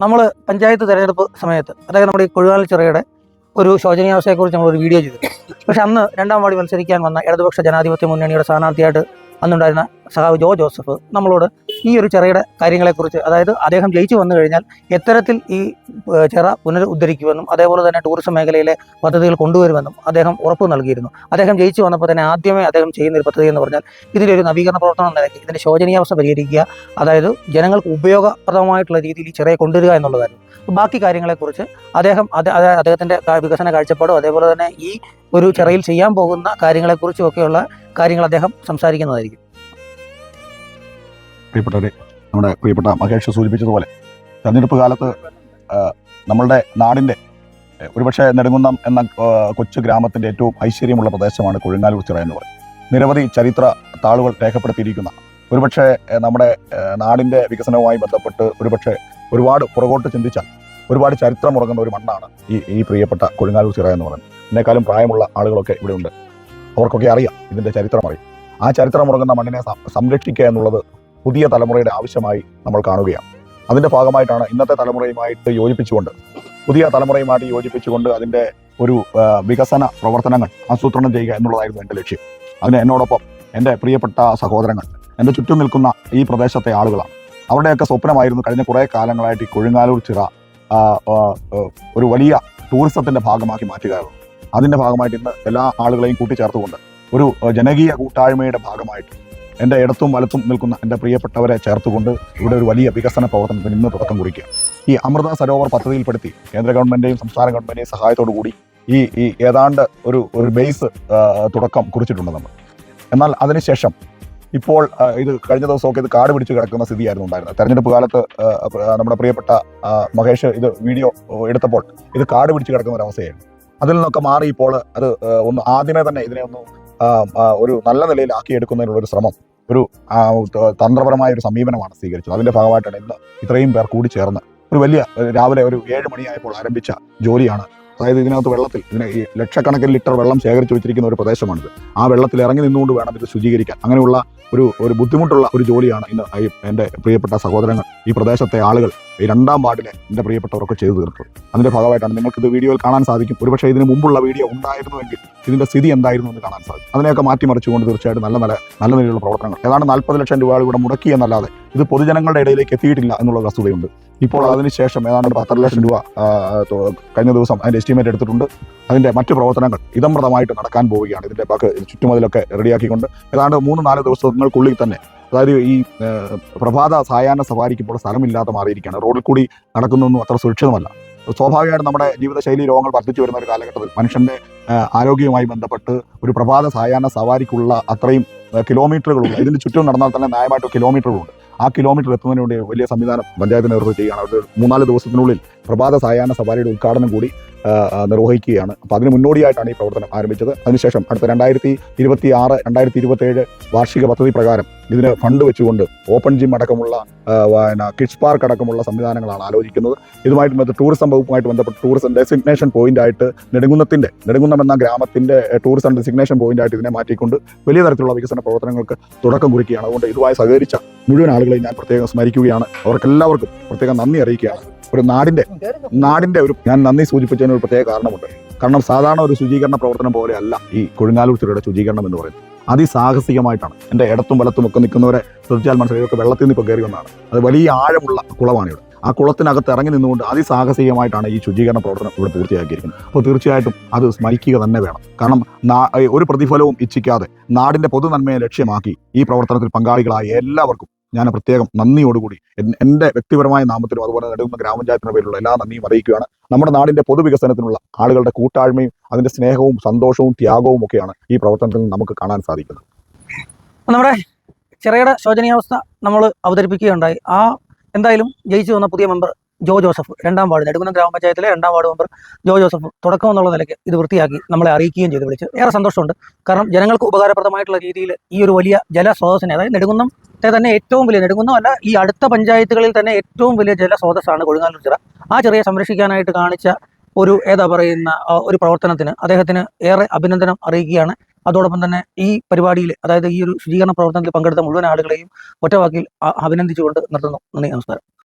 നമ്മൾ പഞ്ചായത്ത് തിരഞ്ഞെടുപ്പ് സമയത്ത് അതായത് നമ്മുടെ ഈ കൊഴുകാൽ ചിറയുടെ ഒരു ശോചനീയാവസ്ഥയെക്കുറിച്ച് നമ്മളൊരു വീഡിയോ ചെയ്തു. പക്ഷെ അന്ന് രണ്ടാം വാർഡിൽ മത്സരിക്കാൻ വന്ന ഇടതുപക്ഷ ജനാധിപത്യ മുന്നണിയുടെ സ്ഥാനാർത്ഥിയായിട്ട് അന്നുണ്ടായിരുന്ന സഖാവ് ജോ ജോസഫ് നമ്മളോട് ഈ ഒരു ചിറയുടെ കാര്യങ്ങളെക്കുറിച്ച്, അതായത് അദ്ദേഹം ജയിച്ചു വന്നു കഴിഞ്ഞാൽ എത്തരത്തിൽ ഈ ചിറ പുനരുദ്ധരിക്കുമെന്നും അതേപോലെ തന്നെ ടൂറിസം മേഖലയിലെ പദ്ധതികൾ കൊണ്ടുവരുമെന്നും അദ്ദേഹം ഉറപ്പ് നൽകിയിരുന്നു. അദ്ദേഹം ജയിച്ചു വന്നപ്പോൾ തന്നെ ആദ്യമേ അദ്ദേഹം ചെയ്യുന്ന ഒരു പദ്ധതി എന്ന് പറഞ്ഞാൽ ഇതിൻ്റെ ഒരു നവീകരണ പ്രവർത്തനം നിലയ്ക്ക് ഇതിൻ്റെ ശോചനീയാവസ്ഥ പരിഹരിക്കുക, അതായത് ജനങ്ങൾക്ക് ഉപയോഗപ്രദമായിട്ടുള്ള രീതിയിൽ ഈ ചിറയെ കൊണ്ടുവരിക എന്നുള്ളതായിരുന്നു. ബാക്കി കാര്യങ്ങളെക്കുറിച്ച് അദ്ദേഹത്തിൻ്റെ വികസന കാഴ്ചപ്പാടും അതേപോലെ തന്നെ ഈ ഒരു ചിറയിൽ ചെയ്യാൻ പോകുന്ന കാര്യങ്ങളെക്കുറിച്ചും ഒക്കെയുള്ള കാര്യങ്ങൾ അദ്ദേഹം സംസാരിക്കുന്നതായിരിക്കും. പ്രിയപ്പെട്ടവരെ, നമ്മുടെ പ്രിയപ്പെട്ട മഹേഷ് സൂചിപ്പിച്ചതുപോലെ തെരഞ്ഞെടുപ്പ് കാലത്ത് നമ്മളുടെ നാടിൻ്റെ ഒരുപക്ഷെ നെടുങ്കുന്നം എന്ന കൊച്ചു ഗ്രാമത്തിൻ്റെ ഏറ്റവും ഐശ്വര്യമുള്ള പ്രദേശമാണ് കൊഴുങ്ങാലൂർ ചിറ എന്ന് പറയും. നിരവധി ചരിത്ര താളുകൾ രേഖപ്പെടുത്തിയിരിക്കുന്ന, ഒരുപക്ഷെ നമ്മുടെ നാടിൻ്റെ വികസനവുമായി ബന്ധപ്പെട്ട് ഒരുപക്ഷെ ഒരുപാട് പുറകോട്ട് ചിന്തിച്ചാൽ ഒരുപാട് ചരിത്രമുറങ്ങുന്ന ഒരു മണ്ണാണ് ഈ പ്രിയപ്പെട്ട കൊഴുങ്ങാലൂർ ചിറ എന്ന് പറയുന്നത്. എന്നെക്കാളും പ്രായമുള്ള ആളുകളൊക്കെ ഇവിടെ ഉണ്ട്. അവർക്കൊക്കെ അറിയാം, ഇതിൻ്റെ ചരിത്രം അറിയാം. ആ ചരിത്രമുറങ്ങുന്ന മണ്ണിനെ സംരക്ഷിക്കുക എന്നുള്ളത് പുതിയ തലമുറയുടെ ആവശ്യമായി നമ്മൾ കാണുകയാണ്. അതിൻ്റെ ഭാഗമായിട്ടാണ് ഇന്നത്തെ തലമുറയുമായിട്ട് യോജിപ്പിച്ചുകൊണ്ട് അതിൻ്റെ ഒരു വികസന പ്രവർത്തനങ്ങൾ ആസൂത്രണം ചെയ്യുക എന്നുള്ളതായിരുന്നു എൻ്റെ ലക്ഷ്യം. അതിന് എന്നോടൊപ്പം എൻ്റെ പ്രിയപ്പെട്ട സഹോദരങ്ങൾ, എൻ്റെ ചുറ്റും നിൽക്കുന്ന ഈ പ്രദേശത്തെ ആളുകളാണ്. അവരുടെയൊക്കെ സ്വപ്നമായിരുന്നു കഴിഞ്ഞ കുറേ കാലങ്ങളായിട്ട് ഈ കൊഴുങ്ങാലൂർ ചിറ ഒരു വലിയ ടൂറിസത്തിൻ്റെ ഭാഗമാക്കി മാറ്റുക. അതിൻ്റെ ഭാഗമായിട്ട് ഇന്ന് എല്ലാ ആളുകളെയും കൂട്ടിച്ചേർത്തുകൊണ്ട് ഒരു ജനകീയ കൂട്ടായ്മയുടെ ഭാഗമായിട്ട് എൻ്റെ ഇടത്തും വലത്തും നിൽക്കുന്ന എൻ്റെ പ്രിയപ്പെട്ടവരെ ചേർത്തുകൊണ്ട് ഇവിടെ ഒരു വലിയ വികസന പ്രവർത്തനത്തിന് ഇന്ന് തുടക്കം കുറിക്കുക. ഈ അമൃത സരോവർ പദ്ധതിയിൽപ്പെടുത്തി കേന്ദ്ര ഗവൺമെൻറ്റെയും സംസ്ഥാന ഗവൺമെൻറ്റെയും സഹായത്തോടു കൂടി ഈ ഏതാണ്ട് ഒരു ബേസ് തുടക്കം കുറിച്ചിട്ടുണ്ട് നമ്മൾ. എന്നാൽ അതിനുശേഷം ഇപ്പോൾ ഇത് കഴിഞ്ഞ ദിവസമൊക്കെ ഇത് കാട് പിടിച്ച് കിടക്കുന്ന സ്ഥിതിയായിരുന്നു ഉണ്ടായിരുന്നത്. തെരഞ്ഞെടുപ്പ് കാലത്ത് നമ്മുടെ പ്രിയപ്പെട്ട മഹേഷ് ഇത് വീഡിയോ എടുത്തപ്പോൾ ഇത് കാട് പിടിച്ച് കിടക്കുന്ന ഒരു അവസ്ഥയായിരുന്നു. അതിൽ നിന്നൊക്കെ മാറി ഇപ്പോൾ അത് ഒന്ന് ആദ്യമേ തന്നെ ഇതിനെ ഒരു നല്ല നിലയിലാക്കിയെടുക്കുന്നതിനുള്ളൊരു ശ്രമം, ഒരു തന്ത്രപരമായ ഒരു സമീപനമാണ് സ്വീകരിച്ചത്. അതിൻ്റെ ഭാഗമായിട്ടാണ് ഇന്ന് ഇത്രയും പേർ കൂടി ചേർന്ന് ഒരു വലിയ രാവിലെ ഒരു 7 മണിയായപ്പോൾ ആരംഭിച്ച ജോലിയാണ്. അതായത് ഇതിനകത്ത് ഇതിന് ഈ ലക്ഷക്കണക്കിന് ലിറ്റർ വെള്ളം ശേഖരിച്ച് വെച്ചിരിക്കുന്ന ഒരു പ്രദേശമാണിത്. ആ വെള്ളത്തിൽ ഇറങ്ങി നിന്നുകൊണ്ട് വേണം ഇത് ശുചീകരിക്കാൻ. അങ്ങനെയുള്ള ഒരു ബുദ്ധിമുട്ടുള്ള ഒരു ജോലിയാണ് ഇന്ന് എൻ്റെ പ്രിയപ്പെട്ട സഹോദരങ്ങൾ, ഈ പ്രദേശത്തെ ആളുകൾ, ഈ 2ാം വാർഡിലെ എൻ്റെ പ്രിയപ്പെട്ടവരൊക്കെ ചെയ്തു തീർത്തത്. അതിൻ്റെ ഭാഗമായിട്ടാണ് നിങ്ങൾക്കിത് വീഡിയോയിൽ കാണാൻ സാധിക്കും. ഒരുപക്ഷെ ഇതിന് മുമ്പുള്ള വീഡിയോ ഉണ്ടായിരുന്നുവെങ്കിൽ ഇതിൻ്റെ സ്ഥിതി എന്തായിരുന്നു എന്ന് കാണാൻ സാധിക്കും. അതിനെയൊക്കെ മാറ്റിമറിച്ചുകൊണ്ട് തീർച്ചയായിട്ടും നല്ല നിലയിലുള്ള പ്രവർത്തനങ്ങൾ ഏതാണ്ട് 40 ലക്ഷം രൂപ ഇവിടെ മുടക്കി എന്നല്ലാതെ ഇത് പൊതുജനങ്ങളുടെ ഇടയിലേക്ക് എത്തിയിട്ടില്ല എന്നുള്ള വസ്തുതയുണ്ട്. ഇപ്പോൾ അതിനുശേഷം ഏതാണ്ട് 10 ലക്ഷം രൂപ കഴിഞ്ഞ ദിവസം അതിൻ്റെ എസ്റ്റിമേറ്റ് എടുത്തിട്ടുണ്ട്. അതിൻ്റെ മറ്റു പ്രവർത്തനങ്ങൾ ഇതമ്പ്രതമായിട്ട് നടക്കാൻ പോവുകയാണ്. ഇതിൻ്റെ ചുറ്റുമതിലൊക്കെ റെഡിയാക്കിക്കൊണ്ട് ഏതാണ്ട് 3-4 ദിവസങ്ങൾക്കുള്ളിൽ തന്നെ, അതായത് ഈ പ്രഭാത സായാഹ്ന സവാരിക്ക് ഇപ്പോൾ സ്ഥലമില്ലാതെ മാറിയിരിക്കുകയാണ്. റോഡിൽ കൂടി നടക്കുന്നതൊന്നും അത്ര സുരക്ഷിതമല്ല. സ്വാഭാവികമായിട്ടും നമ്മുടെ ജീവിതശൈലി രോഗങ്ങൾ വർദ്ധിച്ചു വരുന്ന ഒരു കാലഘട്ടത്തിൽ മനുഷ്യൻ്റെ ആരോഗ്യവുമായി ബന്ധപ്പെട്ട് ഒരു പ്രഭാത സായാഹ്ന സവാരിക്കുള്ള അത്രയും കിലോമീറ്ററുകളുണ്ട്. ഇതിന് ചുറ്റും നടന്നാൽ തന്നെ ന്യായമായിട്ട് കിലോമീറ്ററുകളുണ്ട്. ആ കിലോമീറ്റർ എത്തുന്നതിന് വേണ്ടി വലിയ സംവിധാനം പഞ്ചായത്ത് നേതൃത്വം ചെയ്യുകയാണ്. ഒരു 3-4 ദിവസത്തിനുള്ളിൽ പ്രഭാത സായാഹ്ന സവാരിയുടെ ഉദ്ഘാടനം കൂടി നിർവഹിക്കുകയാണ്. അപ്പോൾ അതിന് മുന്നോടിയായിട്ടാണ് ഈ പ്രവർത്തനം ആരംഭിച്ചത്. അതിനുശേഷം അടുത്ത 2026-2027 വാർഷിക പദ്ധതി പ്രകാരം ഇതിന് ഫണ്ട് വെച്ചുകൊണ്ട് ഓപ്പൺ ജിം അടക്കമുള്ള കിഡ്സ് പാർക്ക് അടക്കമുള്ള സംവിധാനങ്ങളാണ് ആലോചിക്കുന്നത്. ഇതുമായിട്ട് ബന്ധപ്പെട്ട് ടൂറിസം വകുപ്പുമായിട്ട് ബന്ധപ്പെട്ട് ടൂറിസം ഡെസിഗ്നേഷൻ പോയിന്റായിട്ട് നെടുങ്കുന്നം എന്ന ഗ്രാമത്തിൻ്റെ ടൂറിസം ഡെസിഗ്നേഷൻ പോയിന്റായിട്ട് ഇതിനെ മാറ്റിക്കൊണ്ട് വലിയ തരത്തിലുള്ള വികസന പ്രവർത്തനങ്ങൾക്ക് തുടക്കം കുറിക്കുകയാണ്. അതുകൊണ്ട് ഇതുമായി സഹകരിച്ച മുഴുവൻ ആളുകളെയും ഞാൻ പ്രത്യേകം സ്മരിക്കുകയാണ്. അവർക്കെല്ലാവർക്കും പ്രത്യേകം നന്ദി അറിയിക്കുകയാണ്. ഒരു നാടിൻ്റെ ഒരു ഞാൻ നന്ദി സൂചിപ്പിച്ചതിന് ഒരു പ്രത്യേക കാരണമുണ്ട്. കാരണം സാധാരണ ഒരു ശുചീകരണ പ്രവർത്തനം പോലെ അല്ല ഈ കൊഴുങ്ങാലൂർ ചിറയുടെ ശുചീകരണം എന്ന് പറയുന്നത്. അതിസാഹസികമായിട്ടാണ്. എൻ്റെ ഇടത്തും വലത്തും ഒക്കെ നിൽക്കുന്നവരെ ശ്രദ്ധിച്ചാൽ മനസ്സിലാക്കി വെള്ളത്തിൽ നിന്ന് ഇപ്പോൾ കയറി വന്നതാണ്. അത് വലിയ ആഴമുള്ള കുളമാണ് ഇവിടെ. ആ കുളത്തിനകത്ത് ഇറങ്ങി നിന്നുകൊണ്ട് അതിസാഹസികമായിട്ടാണ് ഈ ശുചീകരണ പ്രവർത്തനം ഇവിടെ പൂർത്തിയാക്കിയിരിക്കുന്നത്. അപ്പോൾ തീർച്ചയായിട്ടും അത് സ്മരിക്കുക തന്നെ വേണം. കാരണം ഒരു പ്രതിഫലവും ഇച്ഛിക്കാതെ നാടിൻ്റെ പൊതു നന്മയെ ലക്ഷ്യമാക്കി ഈ പ്രവർത്തനത്തിൽ പങ്കാളികളായ എല്ലാവർക്കും ഞാൻ പ്രത്യേകം നന്ദിയോടുകൂടി എൻ്റെ വ്യക്തിപരമായ നാമത്തിലും അതുപോലെ നെടുങ്കുന്നം ഗ്രാമപഞ്ചായത്തിൻ്റെ പേരിലുള്ള എല്ലാ നന്ദിയും അറിയിക്കുകയാണ്. നമ്മുടെ നാടിൻ്റെ പൊതുവികസനത്തിനുള്ള ആളുകളുടെ കൂട്ടായ്മയും അതിൻ്റെ സ്നേഹവും സന്തോഷവും ത്യാഗവും ഒക്കെയാണ് ഈ പ്രവർത്തനത്തിൽ നമുക്ക് കാണാൻ സാധിക്കുന്നത്. നമ്മുടെ ചിറയുടെ ശോചനീയാവസ്ഥ നമ്മൾ അവതരിപ്പിക്കുകയുണ്ടായി. എന്തായാലും ജയിച്ചു വന്ന പുതിയ മെമ്പർ ജോ ജോസഫ്, 2ാം വാർഡ് നെടുങ്കുന്നം ഗ്രാമപഞ്ചായത്തിലെ 2ാം വാർഡ് മെമ്പർ ജോ ജോസഫ് തുടക്കം എന്നുള്ള നിലയ്ക്ക് ഇത് വൃത്തിയാക്കി നമ്മളെ അറിയിക്കുകയും ചെയ്ത് വിളിച്ച് ഏറെ സന്തോഷമുണ്ട്. കാരണം ജനങ്ങൾക്ക് ഉപകാരപ്രദമായിട്ടുള്ള രീതിയിൽ ഈ ഒരു വലിയ ജലസ്രോതസ്സിനെ, അതായത് നെടുങ്കുന്നത്തെ തന്നെ ഏറ്റവും വലിയ, നെടുങ്കുന്നമല്ല ഈ അടുത്ത പഞ്ചായത്തുകളിൽ തന്നെ ഏറ്റവും വലിയ ജലസ്രോതസ്സാണ് കൊഴുങ്ങാലൂർ ചിറ. ആ ചിറയെ സംരക്ഷിക്കാനായിട്ട് കാണിച്ച ഒരു പ്രവർത്തനത്തിന് അദ്ദേഹത്തിന് ഏറെ അഭിനന്ദനം അറിയിക്കുകയാണ്. അതോടൊപ്പം തന്നെ ഈ പരിപാടിയിൽ, അതായത് ഈ ഒരു ശുചീകരണ പ്രവർത്തനത്തിൽ പങ്കെടുത്ത മുഴുവൻ ആളുകളെയും ഒറ്റവാക്കിൽ അഭിനന്ദിച്ചുകൊണ്ട് നിർത്തുന്നു. നന്ദി, നമസ്കാരം.